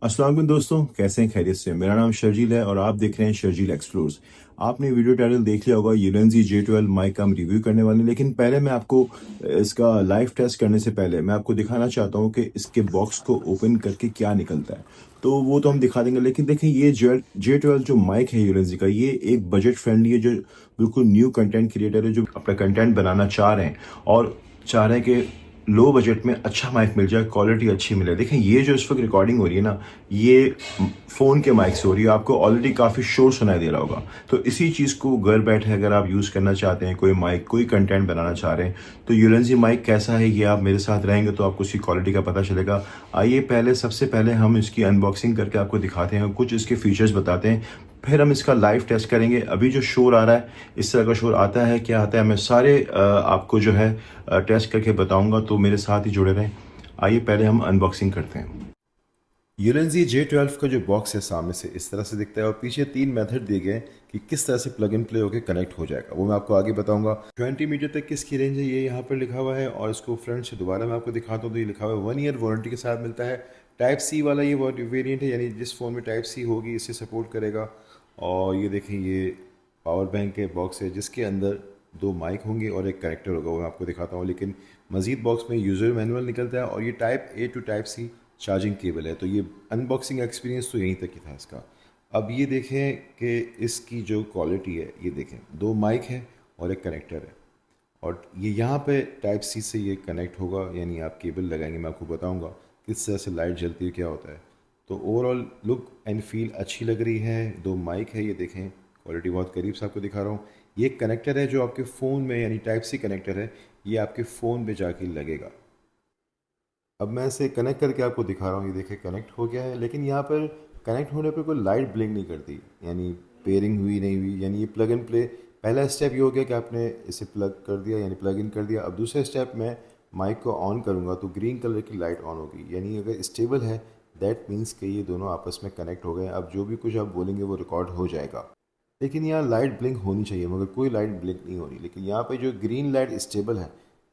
अस्सलाम वालेकुम दोस्तों, कैसे हैं? खैरियत से? मेरा नाम शर्जील है और आप देख रहे हैं शर्जील एक्सप्लोर्स। आपने वीडियो टाइटल देख लिया होगा, यूलेंजी J12 माइक का हम रिव्यू करने वाले हैं। लेकिन पहले मैं आपको इसका लाइव टेस्ट करने से पहले मैं आपको दिखाना चाहता हूं कि इसके बॉक्स को ओपन करके क्या निकलता है। तो वो तो हम दिखा देंगे, लेकिन देखें ये J12 जो माइक है यूलेंजी का, ये एक बजट फ्रेंडली है, जो बिल्कुल न्यू कंटेंट क्रिएटर है, जो अपना कंटेंट बनाना चाह रहे हैं और चाह रहे हैं कि लो बजट में अच्छा माइक मिल जाए, क्वालिटी अच्छी मिले। देखें ये जो इस वक्त रिकॉर्डिंग हो रही है ना, ये फ़ोन के माइक से हो रही है। आपको ऑलरेडी काफ़ी शोर सुनाई दे रहा होगा। तो इसी चीज़ को घर बैठे अगर आप यूज़ करना चाहते हैं, कोई माइक, कोई कंटेंट बनाना चाह रहे हैं, तो यूलेंजी माइक कैसा है, ये आप मेरे साथ रहेंगे तो आपको उसकी क्वालिटी का पता चलेगा। आइए सबसे पहले हम इसकी अनबॉक्सिंग करके आपको दिखाते हैं, कुछ इसके फीचर्स बताते हैं, फिर हम इसका लाइव टेस्ट करेंगे। अभी जो शोर आ रहा है, इस तरह का शोर आता है, क्या आता है, मैं सारे आपको जो है टेस्ट करके बताऊंगा, तो मेरे साथ ही जुड़े रहें। आइए पहले हम अनबॉक्सिंग करते हैं। यूलेंजी J12 का जो बॉक्स है सामने से इस तरह से दिखता है और पीछे 3 मेथड दिए गए हैं कि किस तरह से प्लग इन प्ले होकर कनेक्ट हो जाएगा, वो मैं आपको आगे बताऊंगा। 20 मीटर तक की इसकी रेंज है, ये यहाँ पर लिखा हुआ है। और इसको फ्रंट से दोबारा मैं आपको दिखाता हूँ तो ये लिखा हुआ है 1 ईयर वारंटी के साथ मिलता है। टाइप सी वाला ये वेरिएंट है, यानी जिस फ़ोन में टाइप सी होगी इसे सपोर्ट करेगा। और ये देखें, ये पावर बैंक के बॉक्स है जिसके अंदर 2 माइक होंगे और एक कनेक्टर होगा, वो मैं आपको दिखाता हूँ। लेकिन मज़ीद बॉक्स में यूज़र मैनुअल निकलता है और ये type A to type C charging cable है। तो ये अनबॉक्सिंग एक्सपीरियंस तो यहीं तक ही था इसका। अब ये देखें कि इसकी जो क्वालिटी है, ये देखें 2 माइक है और एक कनेक्टर है। और ये यहाँ पे टाइप सी से ये कनेक्ट होगा, यानी आप केबल लगाएंगे, मैं आपको बताऊँगा किस तरह से लाइट जलती है, क्या होता है। तो ओवरऑल लुक एंड फील अच्छी लग रही है। 2 माइक है, ये देखें, क्वालिटी बहुत करीब से आपको दिखा रहा हूँ। ये कनेक्टर है जो आपके फ़ोन में, यानी टाइप सी कनेक्टर है, ये आपके फ़ोन पे जाके लगेगा। अब मैं इसे कनेक्ट करके आपको दिखा रहा हूँ, ये देखिए कनेक्ट हो गया है। लेकिन यहाँ पर कनेक्ट होने पर कोई लाइट ब्लिंक नहीं करती, यानी पेयरिंग हुई नहीं हुई, यानी ये प्लग एंड प्ले। पहला स्टेप ये हो गया कि आपने इसे प्लग कर दिया, यानी प्लग इन कर दिया। अब दूसरा स्टेप, मैं माइक को ऑन करूँगा तो ग्रीन कलर की लाइट ऑन होगी, यानी अगर स्टेबल है दैट मीन्स कि ये दोनों आपस में कनेक्ट हो गए। अब जो भी कुछ आप बोलेंगे वो रिकॉर्ड हो जाएगा। लेकिन यहाँ लाइट ब्लिंक होनी चाहिए, मगर कोई लाइट ब्लिंक नहीं हो रही। लेकिन यहाँ पे जो ग्रीन लाइट स्टेबल है,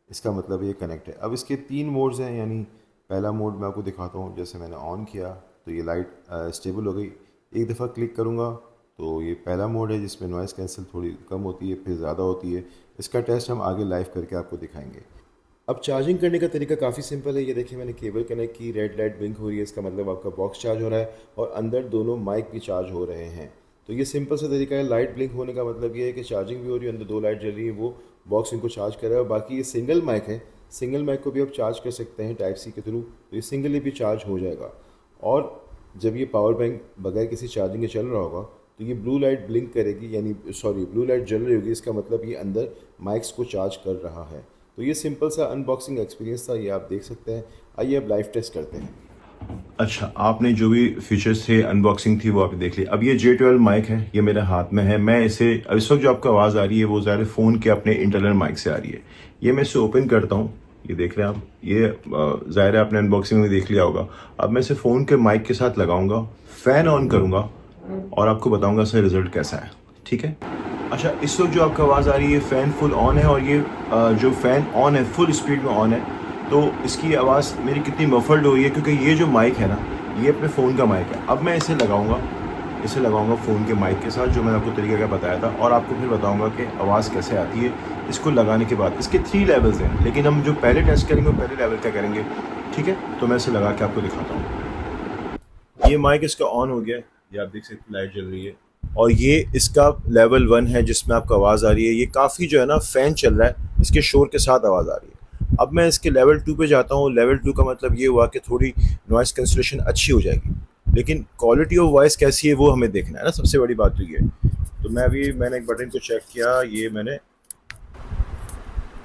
इसका मतलब ये कनेक्ट है। अब इसके 3 मोड्स हैं, यानी पहला मोड मैं आपको दिखाता हूँ। जैसे मैंने ऑन किया तो ये लाइट स्टेबल हो गई। एक दफ़ा क्लिक करूँगा तो ये पहला मोड है जिसमें नॉइज़ कैंसिल थोड़ी कम होती है, फिर ज़्यादा होती है। इसका टेस्ट हम आगे लाइव करके आपको दिखाएंगे। अब चार्जिंग करने का तरीका काफ़ी सिंपल है। ये देखिए, मैंने केबल कनेक्ट की, रेड लाइट ब्लिंक हो रही है, इसका मतलब आपका बॉक्स चार्ज हो रहा है और अंदर दोनों माइक भी चार्ज हो रहे हैं। तो ये सिंपल सा तरीका है। लाइट ब्लिंक होने का मतलब ये है कि चार्जिंग भी हो रही है, अंदर 2 लाइट जल रही है, वो बॉक्स इनको चार्ज कर रहा है। और बाकी ये सिंगल माइक है, सिंगल माइक को भी आप चार्ज कर सकते हैं टाइप सी के थ्रू, तो ये सिंगली भी चार्ज हो जाएगा। और जब ये पावर बैंक बगैर किसी चार्जिंग के चल रहा होगा तो ये ब्लू लाइट ब्लिंक करेगी, यानी सॉरी ब्लू लाइट जल रही होगी, इसका मतलब ये अंदर माइक्स को चार्ज कर रहा है। तो ये सिंपल सा अनबॉक्सिंग एक्सपीरियंस था, ये आप देख सकते हैं। आइए अब लाइव टेस्ट करते हैं। अच्छा, आपने जो भी फीचर्स थे, अनबॉक्सिंग थी, वो आपने देख ली। अब ये J12 माइक है, ये मेरे हाथ में है। मैं इसे, अब इस वक्त जो आपको आवाज़ आ रही है वो ज़्यादा फ़ोन के अपने इंटरनल माइक से आ रही है। ये मैं इसे ओपन करता हूँ, ये देख रहे हैं आप। ये ज़ाहिर है आपने अनबॉक्सिंग में देख लिया होगा। अब मैं इसे फ़ोन के माइक के साथ लगाऊंगा, फ़ैन ऑन करूँगा और आपको बताऊँगा इसका रिज़ल्ट कैसा है। ठीक है। अच्छा, इस वक्त जो आपको आवाज़ आ रही है, फ़ैन फुल ऑन है और ये जो फ़ैन ऑन है फुल स्पीड में ऑन है, तो इसकी आवाज़ मेरी कितनी मफल्ड हो रही है, क्योंकि ये जो माइक है ना, ये अपने फ़ोन का माइक है। अब मैं इसे लगाऊंगा फ़ोन के माइक के साथ, जो मैंने आपको तरीका क्या बताया था, और आपको फिर बताऊंगा कि आवाज़ कैसे आती है इसको लगाने के बाद। इसके 3 लेवल्स हैं, लेकिन हम जो पहले टेस्ट करेंगे वो पहले लेवल का करेंगे। ठीक है, तो मैं इसे लगा के आपको दिखाता हूँ। ये माइक इसका ऑन हो गया है, ये आप देख सकते लाइट जल रही है। और ये इसका लेवल 1 है जिसमें आपको आवाज़ आ रही है। ये काफ़ी जो है ना फ़ैन चल रहा है, इसके शोर के साथ आवाज़ आ रही है। अब मैं इसके लेवल 2 पे जाता हूँ। लेवल 2 का मतलब ये हुआ कि थोड़ी नॉइज़ कैंसलेशन अच्छी हो जाएगी, लेकिन क्वालिटी ऑफ वॉइस कैसी है वो हमें देखना है ना, सबसे बड़ी बात तो ये है। तो मैंने एक बटन को चेक किया, ये मैंने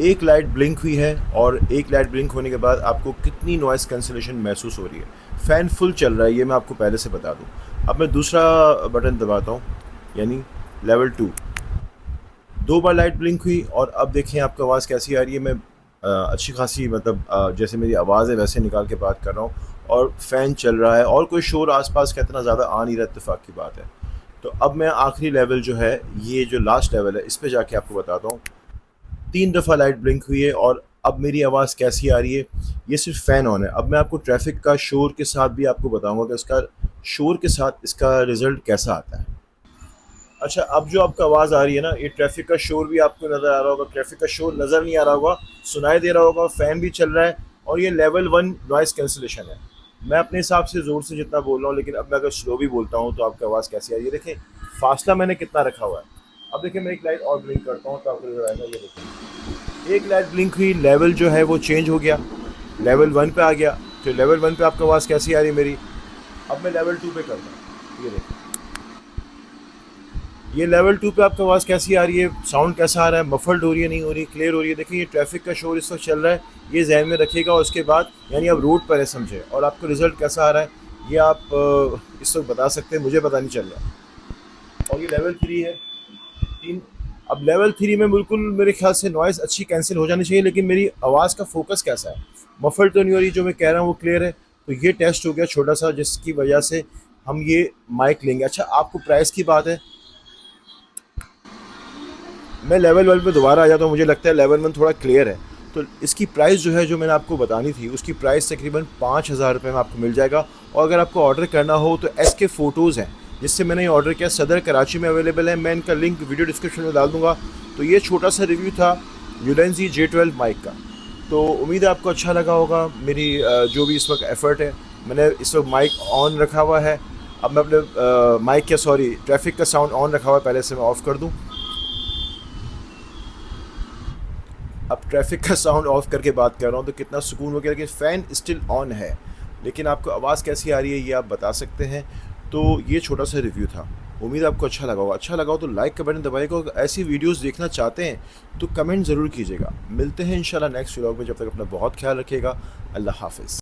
एक लाइट ब्लिंक हुई है, और एक लाइट ब्लिंक होने के बाद आपको कितनी नॉइज़ कैंसलेशन महसूस हो रही है। फ़ैन फुल चल रहा है, ये मैं आपको पहले से बता दूँ। अब मैं दूसरा बटन दबाता हूँ, यानी लेवल 2। 2 बार लाइट ब्लिंक हुई और अब देखें आपको आवाज़ कैसी आ रही है। मैं अच्छी खासी, मतलब जैसे मेरी आवाज़ है वैसे निकाल के बात कर रहा हूँ, और फ़ैन चल रहा है और कोई शोर आसपास का इतना ज़्यादा आ नहीं रहा, इत्तेफाक की बात है। तो अब मैं आखिरी लेवल जो है, ये जो लास्ट लेवल है, इस पे जाके आपको बताता हूँ। 3 दफ़ा लाइट ब्लिंक हुई है और अब मेरी आवाज़ कैसी आ रही है, ये सिर्फ फ़ैन ऑन है। अब मैं आपको ट्रैफ़िक का शोर के साथ भी आपको बताऊँगा कि इसका शोर के साथ इसका रिज़ल्ट कैसा आता है। अच्छा, अब जो आपको आवाज़ आ रही है ना, ये ट्रैफ़िक का शोर भी आपको नज़र आ रहा होगा, ट्रैफ़िक का शोर नज़र नहीं आ रहा होगा, सुनाई दे रहा होगा, फ़ैन भी चल रहा है और ये लेवल 1 नॉइज़ कैंसलेशन है। मैं अपने हिसाब से ज़ोर से जितना बोल रहा हूँ, लेकिन अब मैं अगर स्लो भी बोलता हूँ तो आपकी आवाज़ कैसी आ रही है, देखें फ़ासला मैंने कितना रखा हुआ है। अब देखिए मैं एक लाइट और ब्लिंक करता हूँ तो आपको नज़र आएगा, ये देखें। एक लाइट ब्लिंक हुई, लेवल जो है वो चेंज हो गया, लेवल 1 पे आ गया। तो लेवल 1 पे आपकी आवाज़ कैसी आ रही है मेरी। अब मैं लेवल 2 पे करता हूँ, ये देखें। ये लेवल 2 पे आपकी आवाज़ कैसी आ रही है, साउंड कैसा आ रहा है, मफल्ड हो रही है, नहीं हो रही, क्लियर हो रही है। देखिए ये ट्रैफिक का शोर इस वक्त चल रहा है, ये जहन में रखिएगा। और उसके बाद यानी आप रोड पर है समझे, और आपको रिजल्ट कैसा आ रहा है ये आप इस वक्त बता सकते हैं, मुझे पता नहीं चल रहा। और ये लेवल 3 है, 3। अब लेवल 3 में बिल्कुल मेरे ख्याल से नॉइज़ अच्छी कैंसिल हो जानी चाहिए, लेकिन मेरी आवाज़ का फोकस कैसा है, मफल्ड तो नहीं हो रही, जो मैं कह रहा हूँ वो क्लियर है। तो ये टेस्ट हो गया छोटा सा, जिसकी वजह से हम ये माइक लेंगे। अच्छा, आपको प्राइस की बात है, मैं लेवल 1 पे दोबारा आ जाता हूँ। मुझे लगता है लेवल 1 थोड़ा क्लियर है। तो इसकी प्राइस जो है, जो मैंने आपको बतानी थी, उसकी प्राइस तकरीबन 5,000 रुपये में आपको मिल जाएगा। और अगर आपको ऑर्डर करना हो तो SK फ़ोटोज़ हैं जिससे मैंने ये ऑर्डर किया, सदर कराची में अवेलेबल है। मैं इनका लिंक वीडियो डिस्क्रिप्शन में डाल दूँगा। तो ये छोटा सा रिव्यू था यूलेंसी J12 माइक का। तो उम्मीद है आपको अच्छा लगा होगा। मेरी जो भी इस वक्त एफ़र्ट है, मैंने इस वक्त माइक ऑन रखा हुआ है। अब मैं अपने माइक क्या सॉरी ट्रैफिक का साउंड ऑन रखा हुआ है, पहले से मैं ऑफ़ कर दूँ। अब ट्रैफिक का साउंड ऑफ करके बात कर रहा हूँ तो कितना सुकून हो गया, लेकिन फ़ैन स्टिल ऑन है। लेकिन आपको आवाज़ कैसी आ रही है ये आप बता सकते हैं। तो ये छोटा सा रिव्यू था, उम्मीद है आपको अच्छा लगा होगा। अच्छा लगा हो तो लाइक का बटन दबाइएगा, और ऐसी वीडियोस देखना चाहते हैं तो कमेंट ज़रूर कीजिएगा। मिलते हैं इंशाल्लाह नेक्स्ट व्लॉग में, जब तक अपना बहुत ख्याल रखिएगा। अल्लाह हाफ़िज़।